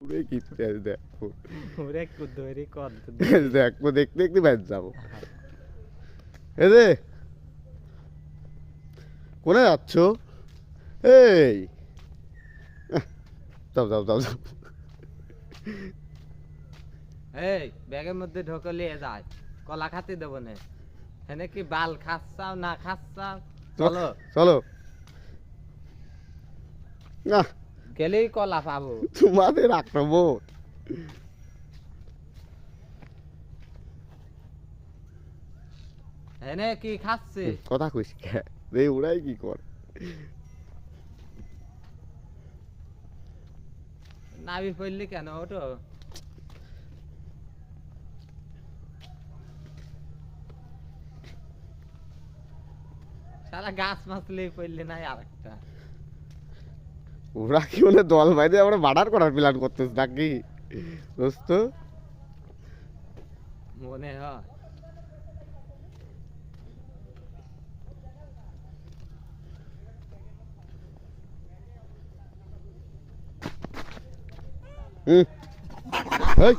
পুরে কি তেজ দেখো ওরে কুদরি কর দেখবো দেখতে দেখতে ব্যাস যাবো এ রে কোনে যাচ্ছ এই যাও যাও যাও যাও এই ব্যাগের মধ্যে ঢোকলে যায় কলা খাতে দেবো না এনে কি বাল খাচ্ছাও না খাচ্ছাও চলো চলো না গেলেই কলা পাবো তোমাদের আক্রমণ এনে কি খাচ্ছে কথা কইস রে ওরাই কি কর নাবি পড়লি কেন ওটো সারা গাছ মাছলেই পড়লি না আর একটা ওরা কি মানে দল বাইরে আমরা মার্ডার করার প্ল্যান করতেছ নাকি দোস্ত মনে হয় এই